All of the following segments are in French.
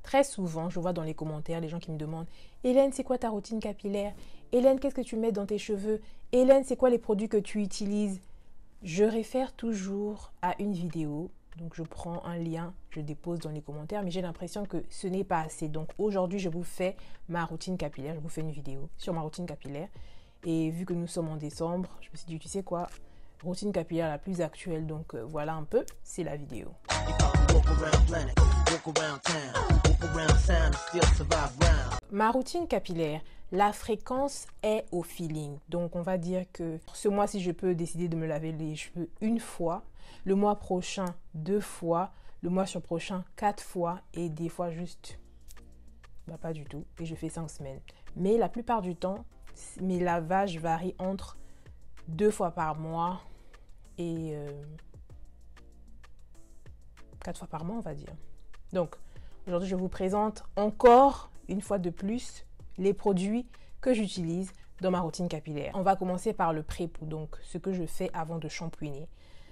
Très souvent, je vois dans les commentaires les gens qui me demandent « Hélène, c'est quoi ta routine capillaire? Hélène, qu'est-ce que tu mets dans tes cheveux? Hélène, c'est quoi les produits que tu utilises ?» Je réfère toujours à une vidéo. Donc, je prends un lien, je dépose dans les commentaires, mais j'ai l'impression que ce n'est pas assez. Donc, aujourd'hui, je vous fais ma routine capillaire. Je vous fais une vidéo sur ma routine capillaire. Et vu que nous sommes en décembre, je me suis dit, tu sais quoi, routine capillaire la plus actuelle. Donc, voilà un peu, c'est la vidéo. Ma routine capillaire, la fréquence est au feeling. Donc, on va dire que ce mois-ci, je peux décider de me laver les cheveux une fois. Le mois prochain, 2 fois. Le mois sur prochain, 4 fois. Et des fois, juste, pas du tout. Et je fais 5 semaines. Mais la plupart du temps, mes lavages varient entre 2 fois par mois et 4 fois par mois, on va dire. Donc, aujourd'hui, je vous présente encore, une fois de plus, les produits que j'utilise dans ma routine capillaire. On va commencer par le pré-pou, donc ce que je fais avant de shampooiner.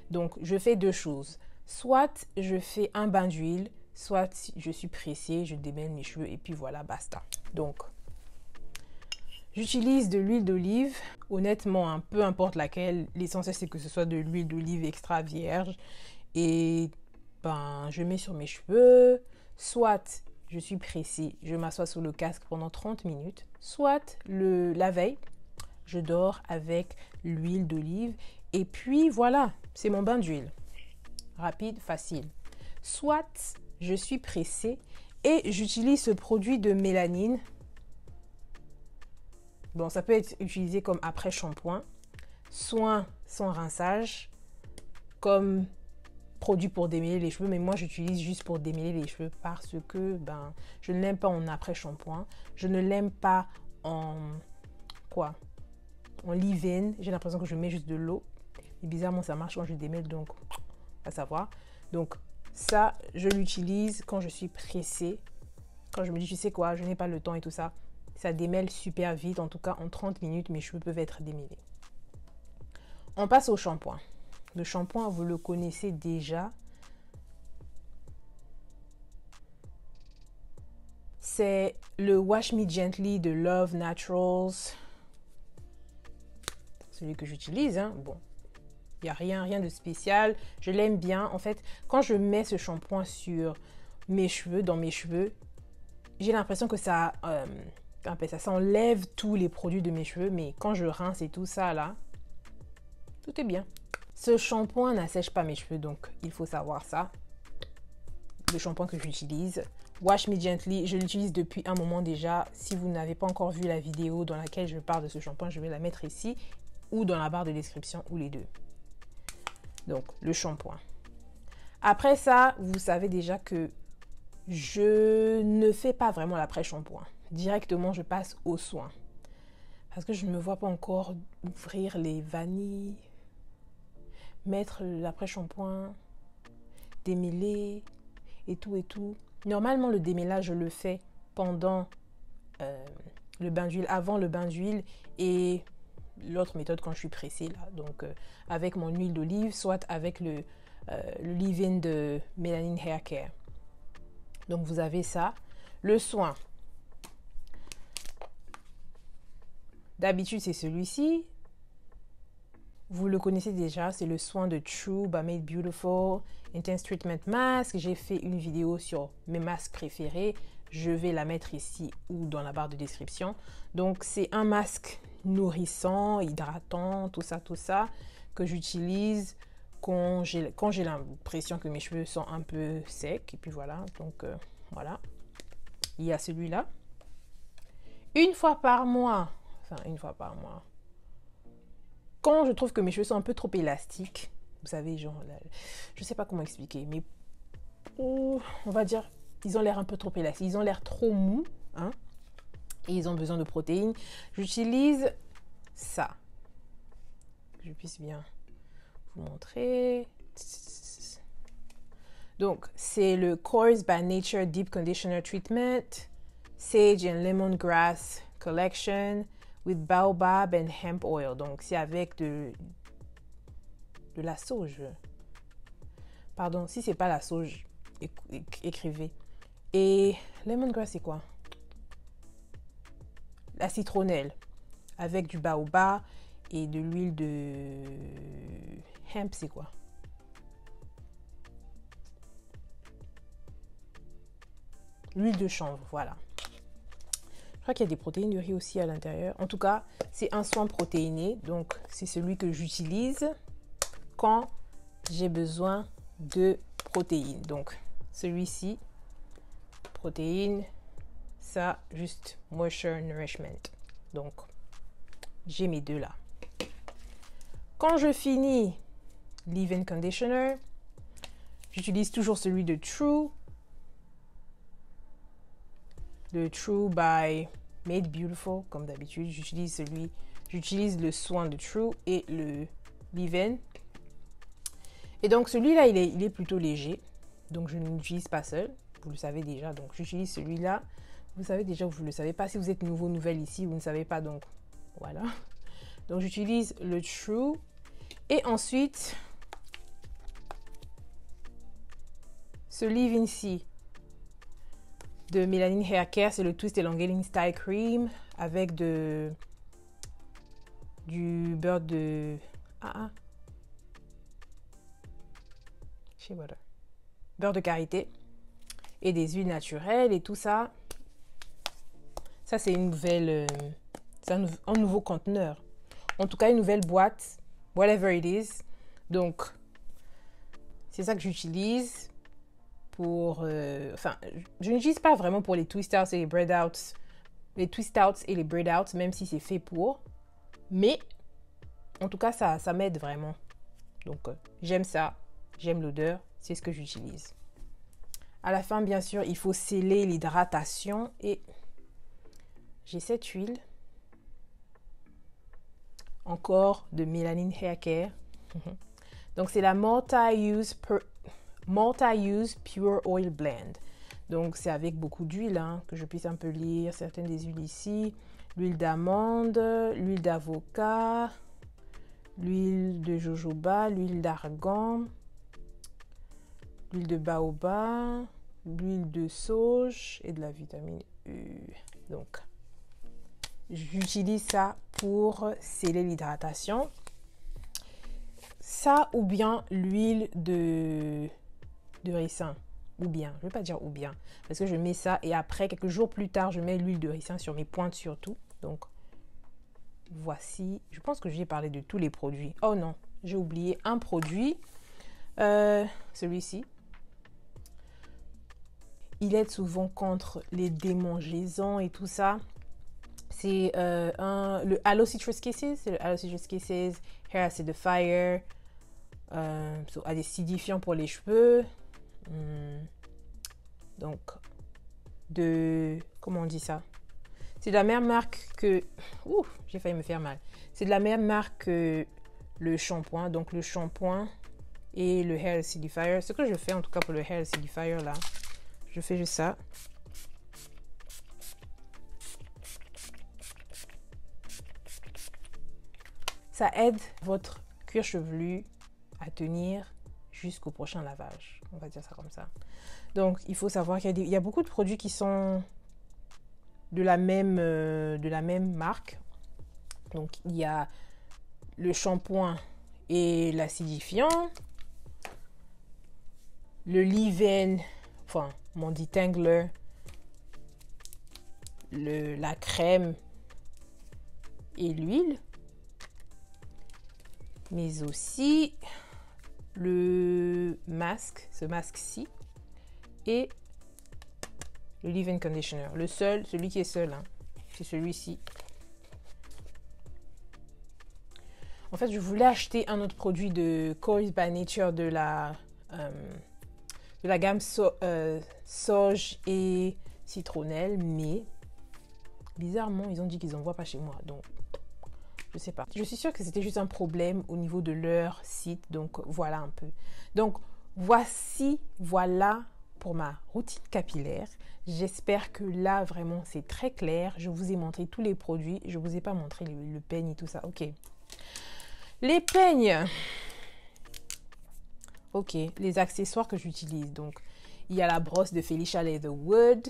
Donc, je fais 2 choses. Soit je fais un bain d'huile, soit je suis pressée, je démêle mes cheveux et puis voilà, basta. Donc, j'utilise de l'huile d'olive. Honnêtement, peu importe laquelle, l'essentiel c'est que ce soit de l'huile d'olive extra vierge. Et je mets sur mes cheveux. Soit je suis pressée, je m'assois sur le casque pendant 30 minutes. Soit la veille, je dors avec l'huile d'olive. Et puis voilà, c'est mon bain d'huile. Rapide, facile. Soit je suis pressée et j'utilise ce produit de mélanine. Bon, ça peut être utilisé comme après shampoing, soin sans rinçage, comme produit pour démêler les cheveux, mais moi j'utilise juste pour démêler les cheveux parce que je ne l'aime pas en après shampoing, je ne l'aime pas en leave-in. J'ai l'impression que je mets juste de l'eau et bizarrement ça marche quand je démêle, donc à savoir. Donc ça je l'utilise quand je suis pressée, quand je me dis tu sais quoi, je n'ai pas le temps et tout ça. Ça démêle super vite, en tout cas en 30 minutes mes cheveux peuvent être démêlés. On passe au shampoing. Le shampoing, vous le connaissez déjà. C'est le Wash Me Gently de Love Naturals. Celui que j'utilise. Bon, il n'y a rien de spécial. Je l'aime bien. En fait, quand je mets ce shampoing sur mes cheveux, dans mes cheveux, j'ai l'impression que ça enlève tous les produits de mes cheveux. Mais quand je rince et tout ça, là, tout est bien. Ce shampoing n'assèche pas mes cheveux, donc il faut savoir ça. Le shampoing que j'utilise, Wash Me Gently, je l'utilise depuis un moment déjà. Si vous n'avez pas encore vu la vidéo dans laquelle je parle de ce shampoing, je vais la mettre ici ou dans la barre de description ou les deux. Donc, le shampoing. Après ça, vous savez déjà que je ne fais pas vraiment l'après-shampoing. Directement, je passe aux soins. Parce que je ne me vois pas encore ouvrir les vanilles, mettre l'après-shampoing, démêler et tout. Normalement, le démêlage, je le fais pendant le bain d'huile, avant le bain d'huile et l'autre méthode quand je suis pressée là. Donc, avec mon huile d'olive, soit avec le leave-in de Melanin Hair Care. Donc, vous avez ça. Le soin. D'habitude, c'est celui-ci. Vous le connaissez déjà, c'est le soin de True by Made Beautiful Intense Treatment Mask. J'ai fait une vidéo sur mes masques préférés. Je vais la mettre ici ou dans la barre de description. Donc, c'est un masque nourrissant, hydratant, tout ça, que j'utilise quand j'ai l'impression que mes cheveux sont un peu secs. Et puis voilà, donc voilà. Il y a celui-là. Une fois par mois. Quand je trouve que mes cheveux sont un peu trop élastiques, vous savez, genre, je sais pas comment expliquer, mais on va dire, ils ont l'air un peu trop élastiques, ils ont l'air trop mous, et ils ont besoin de protéines. J'utilise ça, que je puisse bien vous montrer. Donc, c'est le Coors by Nature Deep Conditioner Treatment, Sage and Lemongrass Collection, with baobab and hemp oil. Donc, c'est avec de la sauge. Pardon, si c'est pas la sauge, écrivez. Et Lemongrass, c'est quoi? La citronnelle avec du baobab et de l'huile de hemp, c'est quoi? L'huile de chanvre, voilà. Je crois qu'il y a des protéines de riz aussi à l'intérieur. En tout cas, c'est un soin protéiné. Donc, c'est celui que j'utilise quand j'ai besoin de protéines. Donc, celui-ci, protéines, ça, juste moisture nourishment. Donc, j'ai mes deux là. Quand je finis leave-in conditioner, j'utilise toujours celui de True. Le True by Made Beautiful, comme d'habitude. J'utilise le soin de True et le leave-in. Et donc, celui-là, il est plutôt léger. Donc, je ne l'utilise pas seul. Vous le savez déjà. Donc, j'utilise celui-là. Vous savez déjà, vous ne le savez pas. Si vous êtes nouveau, nouvelle ici, vous ne savez pas. Donc, voilà. Donc, j'utilise le True. Et ensuite, ce leave-in ici de Melanin Hair Care, c'est le Twist Elongating Style Cream avec du beurre de shea butter, beurre de karité et des huiles naturelles et tout ça. Ça, c'est une nouvelle, c'est un nouveau conteneur. En tout cas, une nouvelle boîte, whatever it is. Donc, c'est ça que j'utilise. Je n'utilise pas vraiment pour les twist outs et les braid outs, même si c'est fait pour, mais en tout cas ça m'aide vraiment. Donc j'aime ça, j'aime l'odeur, c'est ce que j'utilise. À la fin, bien sûr, il faut sceller l'hydratation et j'ai cette huile encore de Melanin Hair Care. Donc c'est la multi-use Pure Oil Blend. Donc, c'est avec beaucoup d'huile, hein, que je puisse un peu lire certaines des huiles ici. L'huile d'amande, l'huile d'avocat, l'huile de jojoba, l'huile d'argan, l'huile de baobab, l'huile de sauge et de la vitamine E. Donc, j'utilise ça pour sceller l'hydratation. Ça ou bien l'huile de ricin, ou bien, je ne vais pas dire ou bien, parce que je mets ça et après, quelques jours plus tard, je mets l'huile de ricin sur mes pointes surtout. Donc, voici, je pense que j'ai parlé de tous les produits. Oh non, j'ai oublié un produit, celui-ci. Il aide souvent contre les démangeaisons et tout ça. C'est le Aloe Citrus Kisses, c'est le Aloe Citrus Kisses Hair Acidifier, acidifiant pour les cheveux. Donc, comment on dit ça? C'est de la même marque que... j'ai failli me faire mal. C'est de la même marque que le shampoing. Donc, le shampoing et le Hair Acidifier. Ce que je fais en tout cas pour le Hair Acidifier là, je fais juste ça. Ça aide votre cuir chevelu à tenir jusqu'au prochain lavage. On va dire ça comme ça. Donc, il faut savoir qu'il y a beaucoup de produits qui sont de la même marque. Donc, il y a le shampoing et l'acidifiant. Le leave-in, mon detangler. La crème et l'huile. Mais aussi le masque, ce masque-ci, et le leave-in conditioner. Celui qui est seul, hein, c'est celui-ci. En fait, je voulais acheter un autre produit de Coils by Nature de la gamme sauge et citronnelle, mais bizarrement, ils ont dit qu'ils n'envoient pas chez moi, donc je sais pas. Je suis sûre que c'était juste un problème au niveau de leur site, donc voilà un peu. Donc voilà pour ma routine capillaire. J'espère que là, vraiment, c'est très clair. Je vous ai montré tous les produits. Je ne vous ai pas montré le peigne et tout ça. Ok. Les peignes. Ok. Les accessoires que j'utilise. Donc, il y a la brosse de Felicia Leatherwood.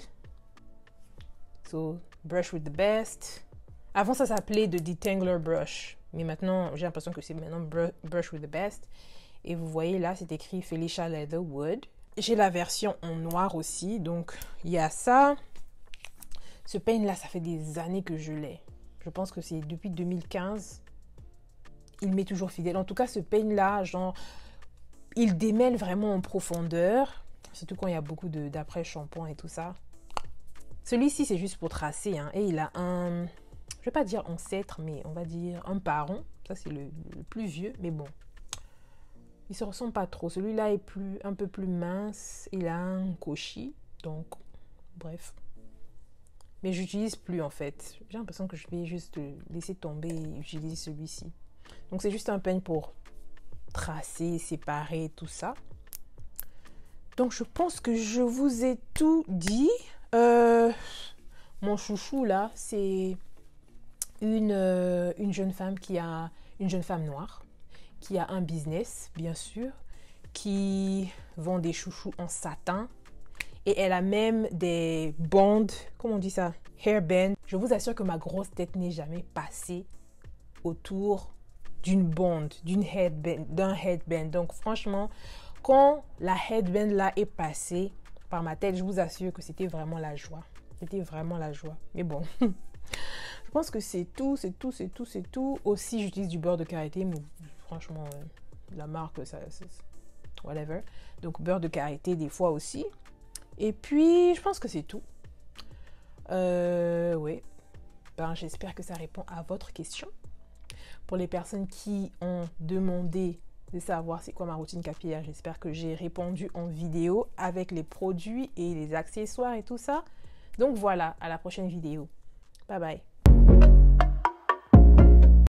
So, brush with the best. Avant, ça s'appelait The Detangler Brush. Mais maintenant, j'ai l'impression que c'est maintenant brush with the best. Et vous voyez là, c'est écrit Felicia Leatherwood. J'ai la version en noir aussi. Donc, il y a ça. Ce peigne-là, ça fait des années que je l'ai. Je pense que c'est depuis 2015. Il m'est toujours fidèle. En tout cas, ce peigne-là, genre, il démêle vraiment en profondeur. Surtout quand il y a beaucoup d'après-shampoing et tout ça. Celui-ci, c'est juste pour tracer. Hein, et il a un... Je vais pas dire ancêtre, mais on va dire un parent. Ça, c'est le plus vieux. Mais bon, il se ressemble pas trop. Celui-là est un peu plus mince. Il a un koshi. Donc, bref. Mais j'utilise plus en fait. J'ai l'impression que je vais juste laisser tomber et utiliser celui-ci. Donc c'est juste un peigne pour tracer, séparer, tout ça. Donc je pense que je vous ai tout dit. Mon chouchou là, c'est une jeune femme une jeune femme noire qui a un business, bien sûr, qui vend des chouchous en satin. Et elle a même des bandes, comment on dit ça? Hairband. Je vous assure que ma grosse tête n'est jamais passée autour d'une bande, d'un headband. Donc franchement, quand la headband là est passée par ma tête, je vous assure que c'était vraiment la joie. C'était vraiment la joie. Mais bon, je pense que c'est tout. Aussi, j'utilise du beurre de karité, mais franchement, la marque, ça, whatever. Donc beurre de karité des fois aussi. Et puis, je pense que c'est tout. Oui. Ben, j'espère que ça répond à votre question. Pour les personnes qui ont demandé de savoir c'est quoi ma routine capillaire, j'espère que j'ai répondu en vidéo avec les produits et les accessoires et tout ça. Donc voilà, à la prochaine vidéo. Bye bye.